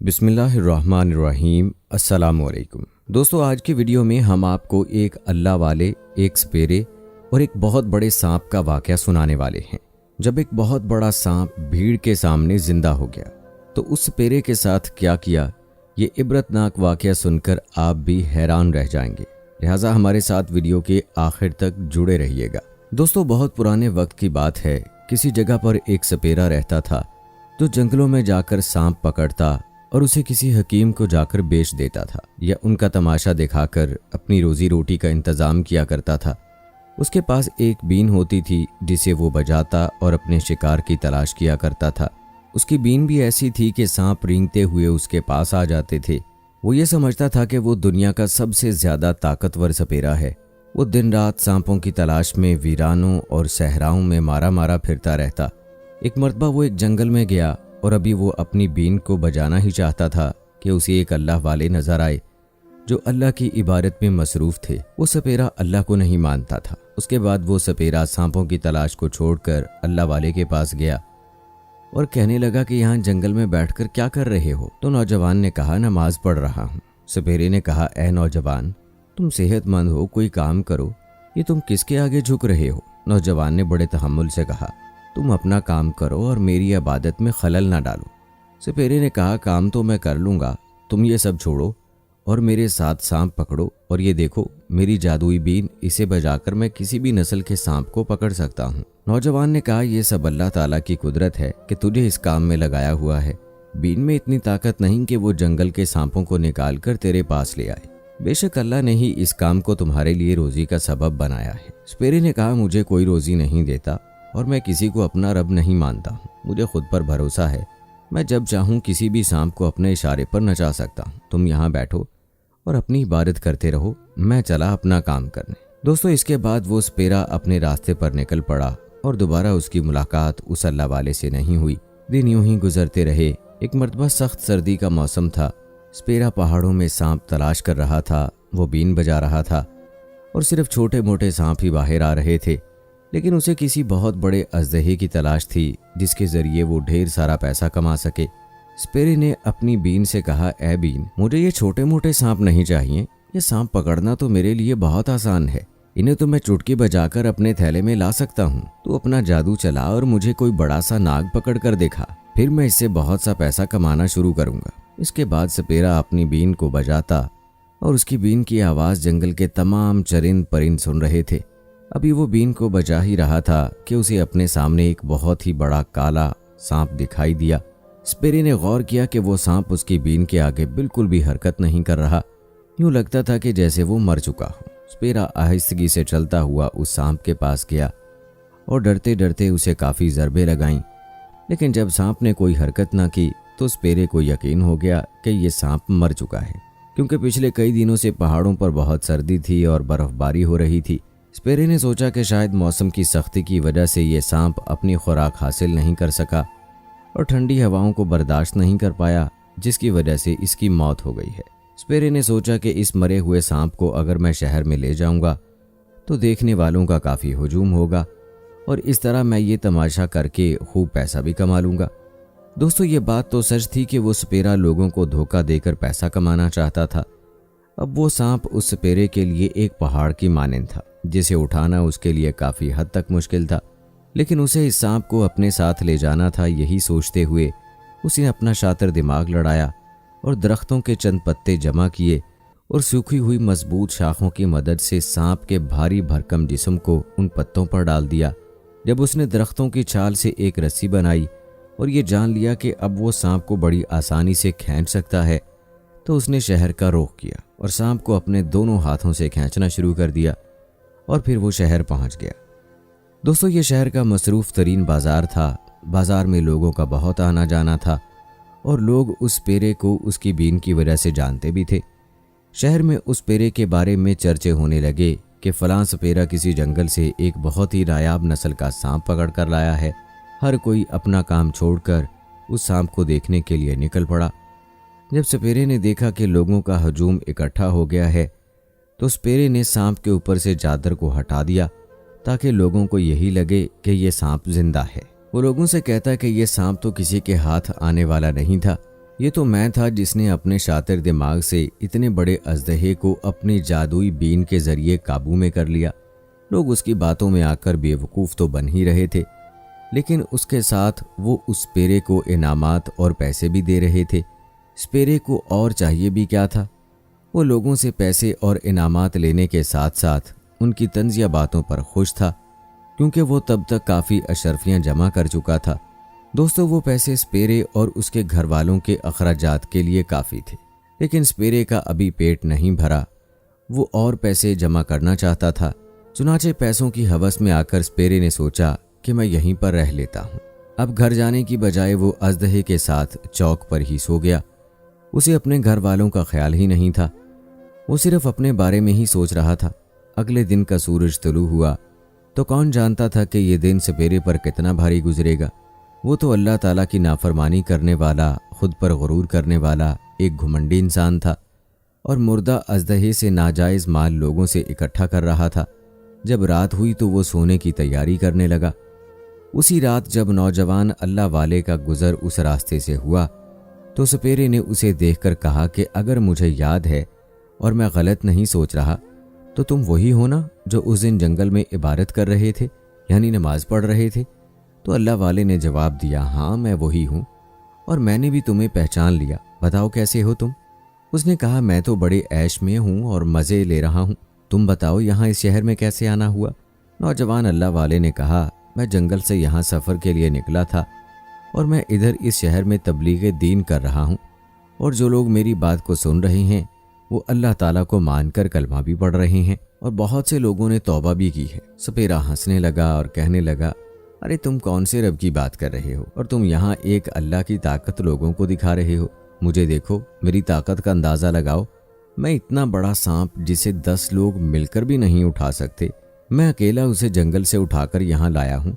بسم اللہ الرحمن الرحیم۔ السلام علیکم دوستو، آج کی ویڈیو میں ہم آپ کو ایک اللہ والے، ایک سپیرے اور ایک بہت بڑے سانپ کا واقعہ سنانے والے ہیں۔ جب ایک بہت بڑا سانپ بھیڑ کے سامنے زندہ ہو گیا تو اس سپیرے کے ساتھ کیا کیا، یہ عبرتناک واقعہ سن کر آپ بھی حیران رہ جائیں گے، لہٰذا ہمارے ساتھ ویڈیو کے آخر تک جڑے رہیے گا۔ دوستو، بہت پرانے وقت کی بات ہے، کسی جگہ پر ایک سپیرا رہتا تھا جو جنگلوں میں جا کر سانپ پکڑتا اور اسے کسی حکیم کو جا کر بیچ دیتا تھا یا ان کا تماشا دکھا کر اپنی روزی روٹی کا انتظام کیا کرتا تھا۔ اس کے پاس ایک بین ہوتی تھی جسے وہ بجاتا اور اپنے شکار کی تلاش کیا کرتا تھا۔ اس کی بین بھی ایسی تھی کہ سانپ رینگتے ہوئے اس کے پاس آ جاتے تھے۔ وہ یہ سمجھتا تھا کہ وہ دنیا کا سب سے زیادہ طاقتور سپیرا ہے۔ وہ دن رات سانپوں کی تلاش میں ویرانوں اور صحراؤں میں مارا پھرتا رہتا۔ ایک مرتبہ وہ ایک جنگل میں گیا اور ابھی وہ اپنی بین کو بجانا ہی چاہتا تھا کہ اسے ایک اللہ والے نظر آئے جو اللہ کی عبادت میں مصروف تھے۔ وہ سپیرا اللہ کو نہیں مانتا تھا۔ اس کے بعد وہ سپیرا سانپوں کی تلاش کو چھوڑ کر اللہ والے کے پاس گیا اور کہنے لگا کہ یہاں جنگل میں بیٹھ کر کیا کر رہے ہو؟ تو نوجوان نے کہا، نماز پڑھ رہا ہوں۔ سپیرے نے کہا، اے نوجوان، تم صحت مند ہو، کوئی کام کرو، یہ تم کس کے آگے جھک رہے ہو؟ نوجوان نے بڑے تحمل سے کہا، تم اپنا کام کرو اور میری عبادت میں خلل نہ ڈالو۔ سپیرے نے کہا، کام تو میں کر لوں گا، تم یہ سب چھوڑو اور میرے ساتھ سانپ پکڑو، اور یہ دیکھو میری جادوئی بین، اسے بجا کر میں کسی بھی نسل کے سانپ کو پکڑ سکتا ہوں۔ نوجوان نے کہا، یہ سب اللہ تعالیٰ کی قدرت ہے کہ تجھے اس کام میں لگایا ہوا ہے۔ بین میں اتنی طاقت نہیں کہ وہ جنگل کے سانپوں کو نکال کر تیرے پاس لے آئے۔ بے شک اللہ نے ہی اس کام کو تمہارے لیے روزی کا سبب بنایا ہے۔ سپیرے نے کہا، مجھے کوئی روزی نہیں دیتا اور میں کسی کو اپنا رب نہیں مانتا ہوں، مجھے خود پر بھروسہ ہے، میں جب چاہوں کسی بھی سانپ کو اپنے اشارے پر نچا سکتا ہوں۔ تم یہاں بیٹھو اور اپنی عبادت کرتے رہو، میں چلا اپنا کام کرنے۔ دوستو، اس کے بعد وہ سپیرا اپنے راستے پر نکل پڑا اور دوبارہ اس کی ملاقات اس اللہ والے سے نہیں ہوئی۔ دن یوں ہی گزرتے رہے۔ ایک مرتبہ سخت سردی کا موسم تھا۔ سپیرا پہاڑوں میں سانپ تلاش کر رہا تھا، وہ بین بجا رہا تھا اور صرف چھوٹے موٹے سانپ ہی باہر آ رہے تھے، لیکن اسے کسی بہت بڑے اژدہے کی تلاش تھی جس کے ذریعے وہ ڈھیر سارا پیسہ کما سکے۔ سپیرے نے اپنی بین سے کہا، اے بین، مجھے یہ چھوٹے موٹے سانپ نہیں چاہیے، یہ سانپ پکڑنا تو میرے لیے بہت آسان ہے، انہیں تو میں چٹکی بجا کر اپنے تھیلے میں لا سکتا ہوں۔ تو اپنا جادو چلا اور مجھے کوئی بڑا سا ناگ پکڑ کر دکھا، پھر میں اس سے بہت سا پیسہ کمانا شروع کروں گا۔ اس کے بعد سپیرا اپنی بین کو بجاتا اور اس کی بین کی آواز جنگل کے تمام چرند پرند سن رہے تھے۔ ابھی وہ بین کو بجا ہی رہا تھا کہ اسے اپنے سامنے ایک بہت ہی بڑا کالا سانپ دکھائی دیا۔ سپیرے نے غور کیا کہ وہ سانپ اس کی بین کے آگے بالکل بھی حرکت نہیں کر رہا، یوں لگتا تھا کہ جیسے وہ مر چکا ہو۔ سپیرا آہستگی سے چلتا ہوا اس سانپ کے پاس گیا اور ڈرتے ڈرتے اسے کافی ضربیں لگائیں، لیکن جب سانپ نے کوئی حرکت نہ کی تو سپیرے کو یقین ہو گیا کہ یہ سانپ مر چکا ہے، کیونکہ پچھلے کئی دنوں سے پہاڑوں پر بہت سردی تھی اور برف باری ہو رہی تھی۔ سپیرے نے سوچا کہ شاید موسم کی سختی کی وجہ سے یہ سانپ اپنی خوراک حاصل نہیں کر سکا اور ٹھنڈی ہواؤں کو برداشت نہیں کر پایا، جس کی وجہ سے اس کی موت ہو گئی ہے۔ سپیرے نے سوچا کہ اس مرے ہوئے سانپ کو اگر میں شہر میں لے جاؤں گا تو دیکھنے والوں کا کافی ہجوم ہوگا اور اس طرح میں یہ تماشا کر کے خوب پیسہ بھی کما لوں گا۔ دوستو، یہ بات تو سچ تھی کہ وہ سپیرا لوگوں کو دھوکہ دے کر پیسہ کمانا چاہتا تھا۔ اب وہ سانپ اس سپیرے کے لیے ایک پہاڑ کی مانند تھا جسے اٹھانا اس کے لیے کافی حد تک مشکل تھا، لیکن اسے اس سانپ کو اپنے ساتھ لے جانا تھا۔ یہی سوچتے ہوئے اس نے اپنا شاطر دماغ لڑایا اور درختوں کے چند پتے جمع کیے اور سوکھی ہوئی مضبوط شاخوں کی مدد سے سانپ کے بھاری بھرکم جسم کو ان پتوں پر ڈال دیا۔ جب اس نے درختوں کی چھال سے ایک رسی بنائی اور یہ جان لیا کہ اب وہ سانپ کو بڑی آسانی سے کھینچ سکتا ہے، تو اس نے شہر کا رخ کیا اور سانپ کو اپنے دونوں ہاتھوں سے کھینچنا شروع کر دیا اور پھر وہ شہر پہنچ گیا۔ دوستو، یہ شہر کا مصروف ترین بازار تھا۔ بازار میں لوگوں کا بہت آنا جانا تھا اور لوگ اس سپیرے کو اس کی بین کی وجہ سے جانتے بھی تھے۔ شہر میں اس سپیرے کے بارے میں چرچے ہونے لگے کہ فلاں سپیرا کسی جنگل سے ایک بہت ہی نایاب نسل کا سانپ پکڑ کر لایا ہے۔ ہر کوئی اپنا کام چھوڑ کر اس سانپ کو دیکھنے کے لیے نکل پڑا۔ جب سپیرے نے دیکھا کہ لوگوں کا ہجوم اکٹھا ہو گیا ہے تو سپیرے نے سانپ کے اوپر سے چادر کو ہٹا دیا تاکہ لوگوں کو یہی لگے کہ یہ سانپ زندہ ہے۔ وہ لوگوں سے کہتا کہ یہ سانپ تو کسی کے ہاتھ آنے والا نہیں تھا، یہ تو میں تھا جس نے اپنے شاطر دماغ سے اتنے بڑے اژدہے کو اپنی جادوئی بین کے ذریعے قابو میں کر لیا۔ لوگ اس کی باتوں میں آ کر بے وقوف تو بن ہی رہے تھے، لیکن اس کے ساتھ وہ اس پیرے کو انعامات اور پیسے بھی دے رہے تھے۔ اس پیرے کو اور چاہیے بھی کیا تھا؟ وہ لوگوں سے پیسے اور انعامات لینے کے ساتھ ساتھ ان کی طنزیہ باتوں پر خوش تھا، کیونکہ وہ تب تک کافی اشرفیاں جمع کر چکا تھا۔ دوستو، وہ پیسے اس پیرے اور اس کے گھر والوں کے اخراجات کے لیے کافی تھے، لیکن اس پیرے کا ابھی پیٹ نہیں بھرا۔ وہ اور پیسے جمع کرنا چاہتا تھا۔ چنانچہ پیسوں کی ہوس میں آ کر اس پیرے نے سوچا کہ میں یہیں پر رہ لیتا ہوں۔ اب گھر جانے کی بجائے وہ اژدہے کے ساتھ چوک پر ہی سو گیا۔ اسے اپنے گھر والوں کا خیال ہی نہیں تھا، وہ صرف اپنے بارے میں ہی سوچ رہا تھا۔ اگلے دن کا سورج طلوع ہوا تو کون جانتا تھا کہ یہ دن سپیرے پر کتنا بھاری گزرے گا۔ وہ تو اللہ تعالیٰ کی نافرمانی کرنے والا، خود پر غرور کرنے والا ایک گھمنڈی انسان تھا، اور مردہ اژدہے سے ناجائز مال لوگوں سے اکٹھا کر رہا تھا۔ جب رات ہوئی تو وہ سونے کی تیاری کرنے لگا۔ اسی رات جب نوجوان اللہ والے کا گزر اس راستے سے ہوا تو سپیرے نے اسے دیکھ کر کہا کہ اگر مجھے یاد ہے اور میں غلط نہیں سوچ رہا تو تم وہی ہو نا جو اس دن جنگل میں عبادت کر رہے تھے، یعنی نماز پڑھ رہے تھے؟ تو اللہ والے نے جواب دیا، ہاں میں وہی ہوں، اور میں نے بھی تمہیں پہچان لیا۔ بتاؤ کیسے ہو تم؟ اس نے کہا، میں تو بڑے عیش میں ہوں اور مزے لے رہا ہوں، تم بتاؤ یہاں اس شہر میں کیسے آنا ہوا؟ نوجوان اللہ والے نے کہا، میں جنگل سے یہاں سفر کے لیے نکلا تھا اور میں ادھر اس شہر میں تبلیغ دین کر رہا ہوں، اور جو لوگ میری بات کو سن رہے ہیں وہ اللہ تعالیٰ کو مان کر کلمہ بھی پڑھ رہے ہیں، اور بہت سے لوگوں نے توبہ بھی کی ہے۔ سپیرا ہنسنے لگا اور کہنے لگا، ارے تم کون سے رب کی بات کر رہے ہو، اور تم یہاں ایک اللہ کی طاقت لوگوں کو دکھا رہے ہو؟ مجھے دیکھو، میری طاقت کا اندازہ لگاؤ۔ میں اتنا بڑا سانپ جسے 10 لوگ مل کر بھی نہیں اٹھا سکتے، میں اکیلا اسے جنگل سے اٹھا کر یہاں لایا ہوں،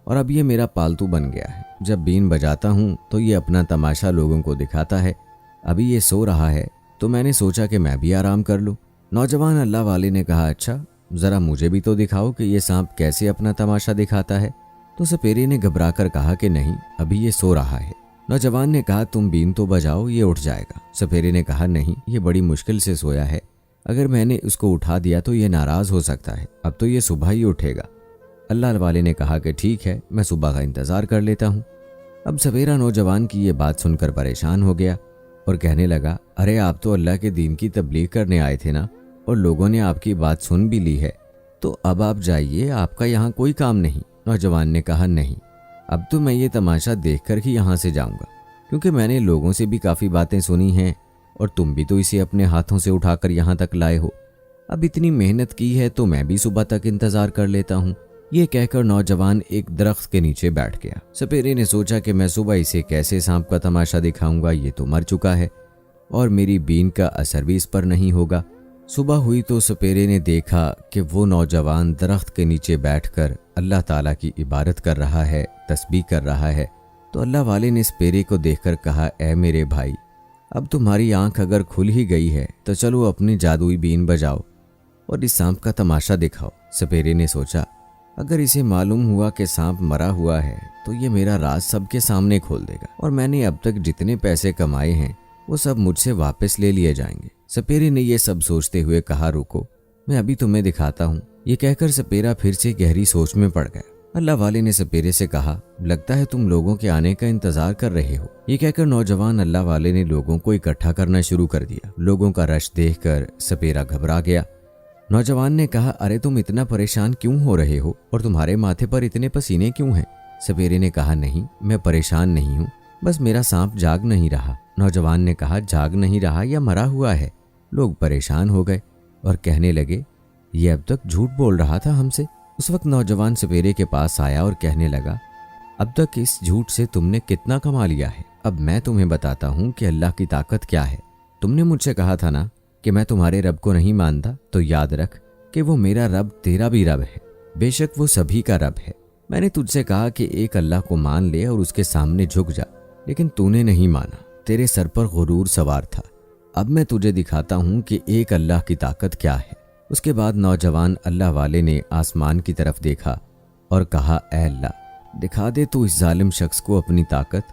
اور اب یہ میرا پالتو بن گیا ہے۔ جب بین بجاتا ہوں تو یہ اپنا تماشا لوگوں کو دکھاتا ہے۔ ابھی یہ سو رہا ہے تو میں نے سوچا کہ میں بھی آرام کر لوں۔ نوجوان اللہ والے نے کہا، اچھا ذرا مجھے بھی تو دکھاؤ کہ یہ سانپ کیسے اپنا تماشا دکھاتا ہے۔ تو سپیرے نے گھبرا کر کہا کہ نہیں، ابھی یہ سو رہا ہے۔ نوجوان نے کہا، تم بین تو بجاؤ، یہ اٹھ جائے گا۔ سپیرے نے کہا، نہیں، یہ بڑی مشکل سے سویا ہے، اگر میں نے اس کو اٹھا دیا تو یہ ناراض ہو سکتا ہے، اب تو یہ صبح ہی اٹھے گا۔ اللہ والے نے کہا کہ ٹھیک ہے، میں صبح کا انتظار کر لیتا ہوں۔ اب سپیرا نوجوان کی یہ بات سن کر پریشان ہو گیا اور کہنے لگا، ارے آپ تو اللہ کے دین کی تبلیغ کرنے آئے تھے نا، اور لوگوں نے آپ کی بات سن بھی لی ہے، تو اب آپ جائیے، آپ کا یہاں کوئی کام نہیں۔ نوجوان نے کہا، نہیں، اب تو میں یہ تماشا دیکھ کر ہی یہاں سے جاؤں گا، کیونکہ میں نے لوگوں سے بھی کافی باتیں سنی ہیں، اور تم بھی تو اسے اپنے ہاتھوں سے اٹھا کر یہاں تک لائے ہو۔ اب اتنی محنت کی ہے تو میں بھی صبح تک انتظار کر لیتا ہوں۔ یہ کہہ کر نوجوان ایک درخت کے نیچے بیٹھ گیا۔ سپیرے نے سوچا کہ میں صبح اسے کیسے سانپ کا تماشا دکھاؤں گا، یہ تو مر چکا ہے اور میری بین کا اثر بھی اس پر نہیں ہوگا۔ صبح ہوئی تو سپیرے نے دیکھا کہ وہ نوجوان درخت کے نیچے بیٹھ کر اللہ تعالیٰ کی عبادت کر رہا ہے، تسبیح کر رہا ہے۔ تو اللہ والے نے سپیرے کو دیکھ کر کہا، اے میرے بھائی، اب تمہاری آنکھ اگر کھل ہی گئی ہے تو چلو اپنی جادوئی بین بجاؤ اور اس سانپ کا تماشا دکھاؤ۔ سپیرے نے سوچا، اگر اسے معلوم ہوا کہ سانپ مرا ہوا ہے تو یہ میرا راز سب کے سامنے کھول دے گا، اور میں نے اب تک جتنے پیسے کمائے ہیں وہ سب مجھ سے واپس لے لیے جائیں گے۔ سپیرے نے یہ سب سوچتے ہوئے کہا، رکو، میں ابھی تمہیں دکھاتا ہوں۔ یہ کہہ کر سپیرا پھر سے گہری سوچ میں پڑ گیا۔ اللہ والے نے سپیرے سے کہا، لگتا ہے تم لوگوں کے آنے کا انتظار کر رہے ہو۔ یہ کہہ کر نوجوان اللہ والے نے لوگوں کو اکٹھا کرنا شروع کر دیا۔ لوگوں کا رش دیکھ کر سپیرا گھبرا گیا۔ نوجوان نے کہا، ارے تم اتنا پریشان کیوں ہو رہے ہو، اور تمہارے ماتھے پر اتنے پسینے کیوں ہیں؟ سپیرے نے کہا، نہیں، میں پریشان نہیں ہوں، بس میرا سانپ جاگ نہیں رہا۔ نوجوان نے کہا، جاگ نہیں رہا یا مرا ہوا ہے؟ لوگ پریشان ہو گئے اور کہنے لگے، یہ اب تک جھوٹ بول رہا تھا ہم سے۔ اس وقت نوجوان سپیرے کے پاس آیا اور کہنے لگا، اب تک اس جھوٹ سے تم نے کتنا کما لیا ہے؟ اب میں تمہیں بتاتا ہوں کہ اللہ کی طاقت کیا ہے۔ تم نے مجھ سے کہا تھا نا کہ میں تمہارے رب کو نہیں مانتا، تو یاد رکھ کہ وہ میرا رب تیرا بھی رب ہے، بے شک وہ سبھی کا رب ہے۔ میں نے تجھ سے کہا کہ ایک اللہ کو مان لے اور اس کے سامنے جھک جا، لیکن تو نے نہیں مانا، تیرے سر پر غرور سوار تھا۔ اب میں تجھے دکھاتا ہوں کہ ایک اللہ کی طاقت کیا ہے۔ اس کے بعد نوجوان اللہ والے نے آسمان کی طرف دیکھا اور کہا، اے اللہ، دکھا دے تو اس ظالم شخص کو اپنی طاقت۔